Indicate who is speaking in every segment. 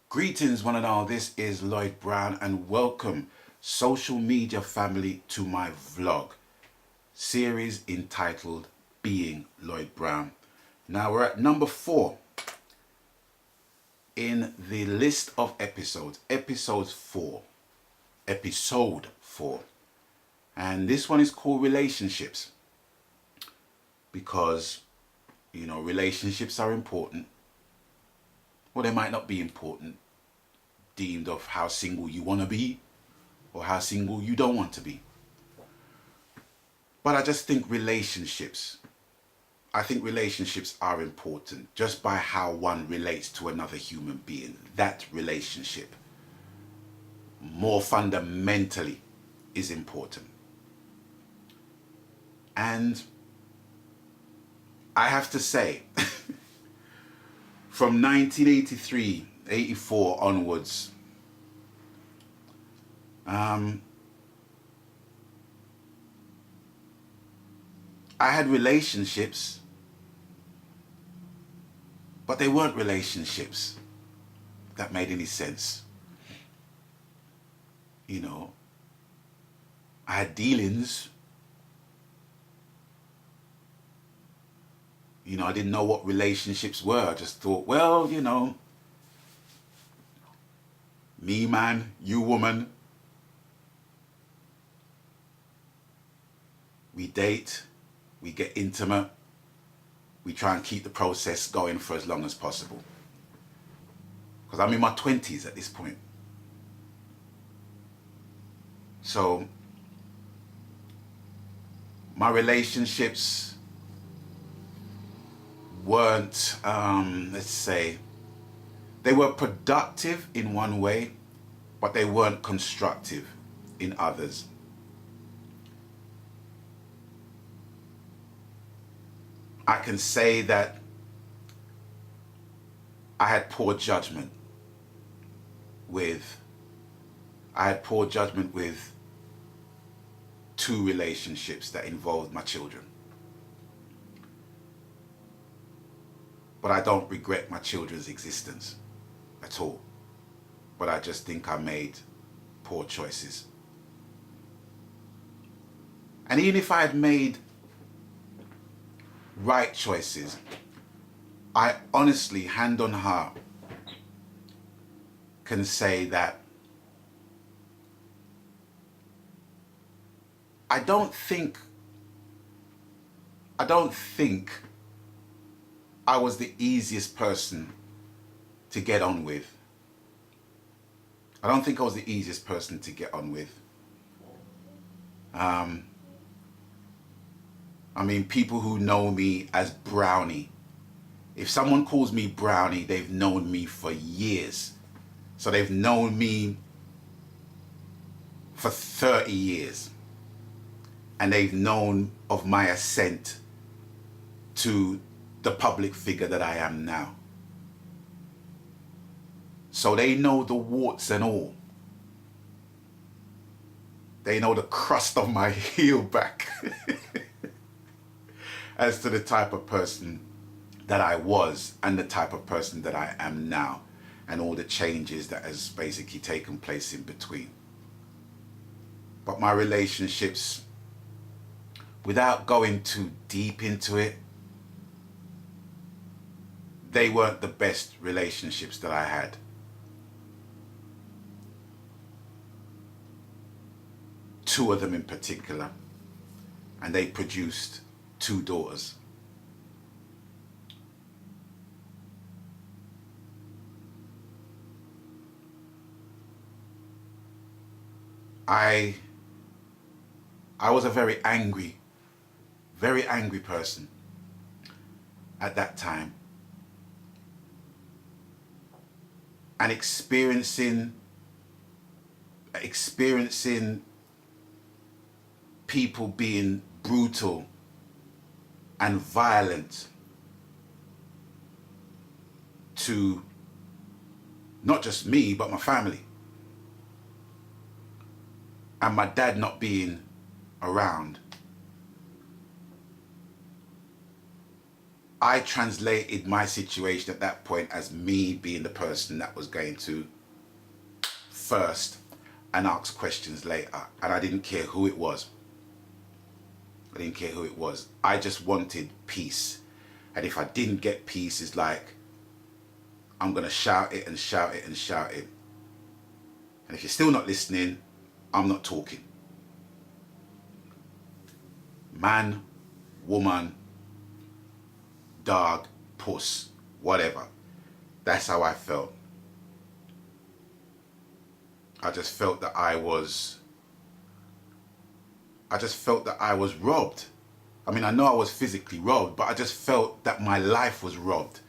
Speaker 1: Greetings one and all, this is Lloyd Brown and welcome social media family to my vlog series entitled Being Lloyd Brown. Now we're at number 4 in the list of episodes, episode 4, and this one is called Relationships because, you know, relationships are important. Well, they might not be important, deemed of how single you want to be or how single you don't want to be. But I just think relationships are important just by how one relates to another human being. That relationship, more fundamentally, is important. And I have to say, from 1983, 84 onwards, I had relationships, but they weren't relationships that made any sense. You know, I had dealings. You know, I didn't know what relationships were. I just thought, well, you know, me man, you woman, we date, we get intimate, we try and keep the process going for as long as possible. Because I'm in my 20s at this point. So, my relationships weren't, let's say, they were productive in one way, but they weren't constructive in others. I can say that I had poor judgment with 2 relationships that involved my children. But I don't regret my children's existence at all. But I just think I made poor choices. And even if I had made right choices, I honestly, hand on heart, can say that I don't think I was the easiest person to get on with. I don't think I was the easiest person to get on with. I mean, people who know me as Brownie, if someone calls me Brownie, they've known me for years. So they've known me for 30 years. And they've known of my ascent to the public figure that I am now. So they know the warts and all. They know the crust of my heel back as to the type of person that I was and the type of person that I am now, and all the changes that has basically taken place in between. But my relationships, without going too deep into it, they weren't the best relationships that I had. Two of them in particular, and they produced 2 daughters. I was a very angry person at that time. And experiencing people being brutal and violent to not just me, but my family. And my dad not being around. I translated my situation at that point as me being the person that was going to first and ask questions later. And I didn't care who it was. I didn't care who it was. I just wanted peace. And if I didn't get peace, it's like, I'm going to shout it and shout it and shout it. And if you're still not listening, I'm not talking. Man, woman, dog, puss, whatever. That's how I felt. I just felt that I was robbed. I mean, I know I was physically robbed, but I just felt that my life was robbed.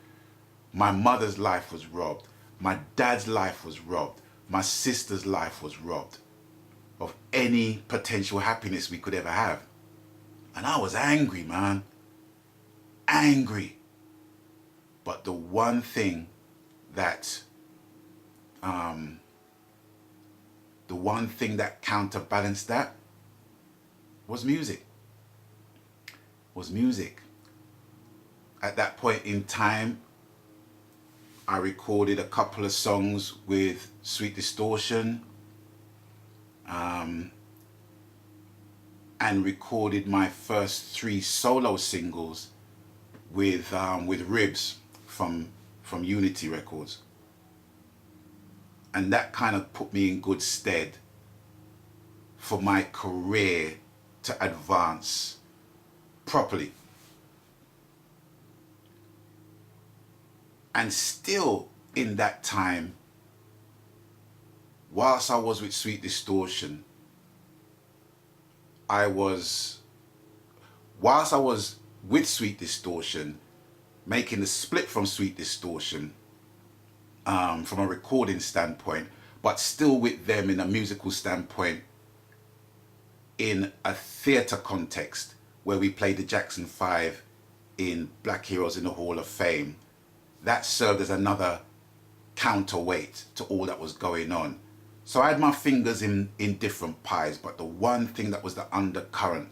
Speaker 1: My mother's life was robbed. My dad's life was robbed. My sister's life was robbed of any potential happiness we could ever have. And I was angry, man. Angry. But the one thing that counterbalanced that was music. At that point in time, I recorded a couple of songs with Sweet Distortion, and recorded my first 3 solo singles with Ribs from Unity Records. And that kind of put me in good stead for my career to advance properly. And still in that time, whilst I was with Sweet Distortion, whilst I was with Sweet Distortion, making the split from Sweet Distortion, from a recording standpoint, but still with them in a musical standpoint, in a theatre context where we played the Jackson 5 in Black Heroes in the Hall of Fame. That served as another counterweight to all that was going on. So I had my fingers in different pies, but the one thing that was the undercurrent,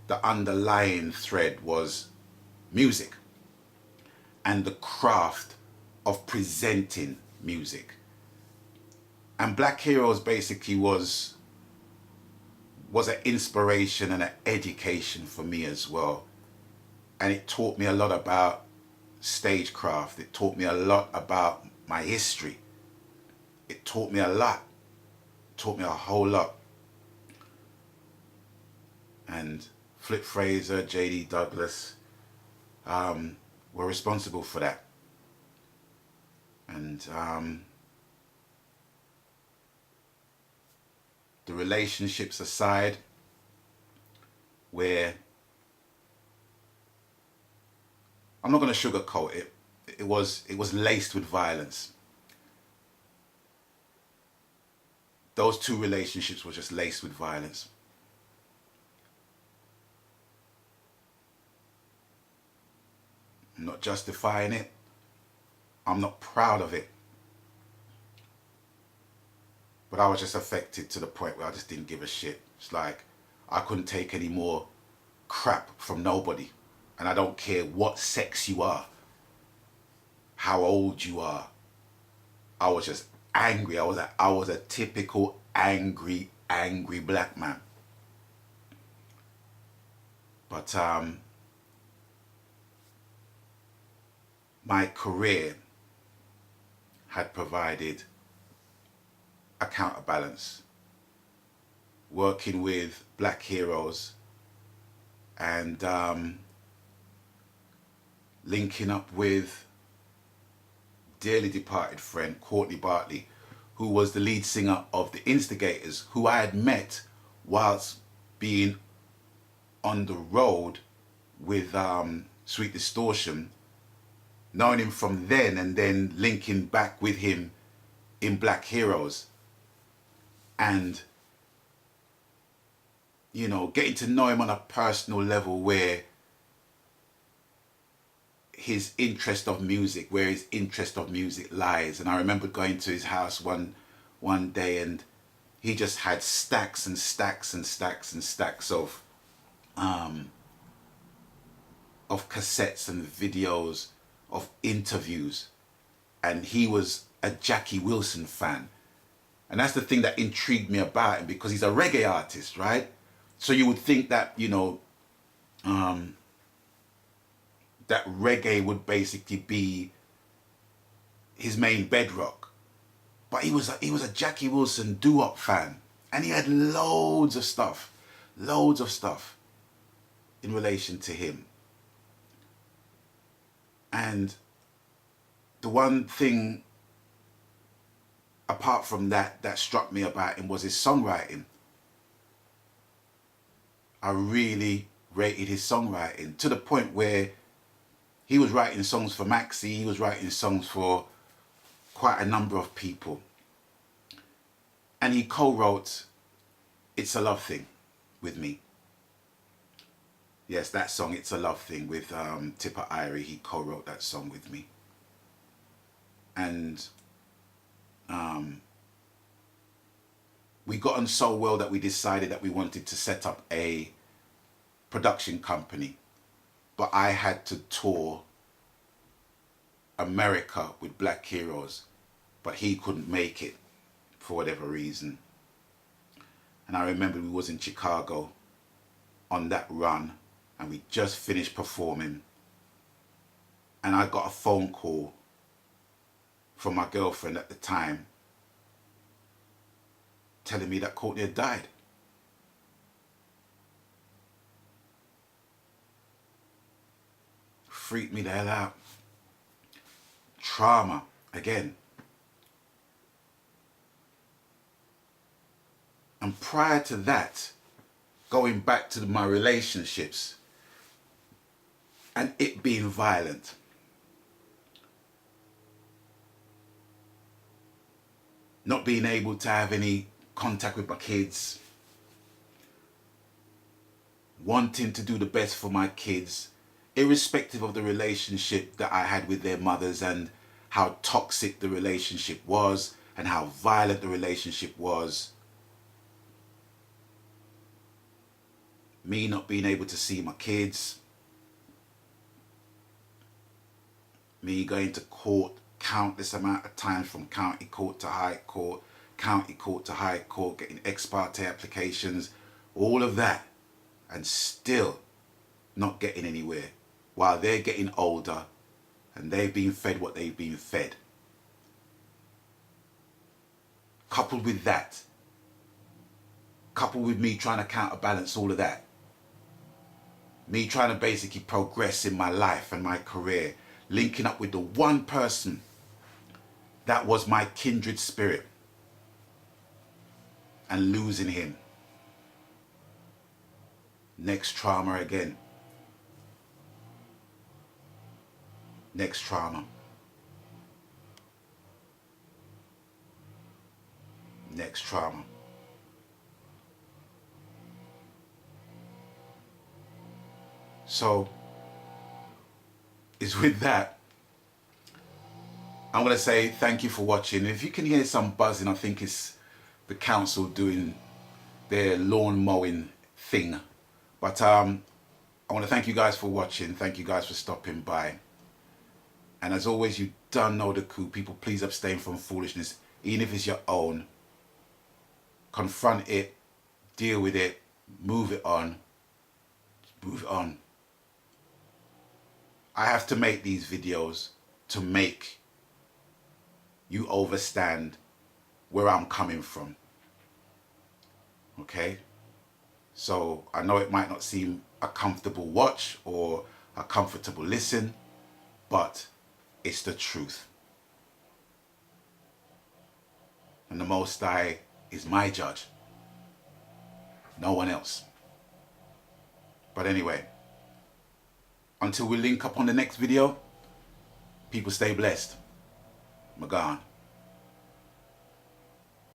Speaker 1: the underlying thread, was music and the craft of presenting music. And Black Heroes basically was an inspiration and an education for me as well. And it taught me a lot about stagecraft. It taught me a lot about my history. It taught me a lot. It taught me a whole lot. And Flip Fraser, J.D. Douglas were responsible for that. And the relationships aside, where I'm not going to sugarcoat it, it was laced with violence. Those 2 relationships were just laced with violence. I'm not justifying it. I'm not proud of it. But I was just affected to the point where I just didn't give a shit. It's like I couldn't take any more crap from nobody. And I don't care what sex you are, how old you are. I was just angry. I was a typical angry black man. But my career had provided a counterbalance. Working with Black Heroes and linking up with dearly departed friend Courtney Bartley, who was the lead singer of the Instigators, who I had met whilst being on the road with Sweet Distortion, knowing him from then and then linking back with him in Black Heroes. And, you know, getting to know him on a personal level, where his interest of music lies. And I remember going to his house one day, and he just had stacks and stacks and stacks and stacks of of cassettes and videos of interviews, and he was a Jackie Wilson fan. And that's the thing that intrigued me about him, because he's a reggae artist, right? So you would think that, you know, that reggae would basically be his main bedrock. But he was a Jackie Wilson doo-wop fan, and he had loads of stuff in relation to him. And the one thing apart from that struck me about him was his songwriting. I really rated his songwriting, to the point where he was writing songs for Maxi, he was writing songs for quite a number of people. And he co-wrote It's a Love Thing with me. Yes, that song, It's a Love Thing, with Tipper Irie. He co-wrote that song with me. And we got on so well that we decided that we wanted to set up a production company. But I had to tour America with Black Heroes, but he couldn't make it for whatever reason. And I remember we was in Chicago on that run, and we just finished performing, and I got a phone call from my girlfriend at the time telling me that Courtney had died. Freaked me the hell out. Trauma again. And prior to that, going back to my relationships and it being violent, not being able to have any contact with my kids, wanting to do the best for my kids, irrespective of the relationship that I had with their mothers and how toxic the relationship was and how violent the relationship was. Me not being able to see my kids, me going to court countless amount of times, from county court to high court, county court to high court, getting ex parte applications, all of that, and still not getting anywhere, while they're getting older and they've been fed what they've been fed. Coupled with that, coupled with me trying to counterbalance all of that, me trying to basically progress in my life and my career, linking up with the one person that was my kindred spirit, and losing him. Next trauma again. Next trauma. Next trauma. So, it's with that, I'm going to say thank you for watching. If you can hear some buzzing, I think it's the council doing their lawn mowing thing. But I want to thank you guys for watching. Thank you guys for stopping by. And as always, you don't know the coup. People, please abstain from foolishness, even if it's your own. Confront it, deal with it, move it on. Move it on. I have to make these videos to make you understand where I'm coming from. Okay? So I know it might not seem a comfortable watch or a comfortable listen, but it's the truth. And the Most High is my judge. No one else. But anyway, until we link up on the next video, people stay blessed. I'm gone.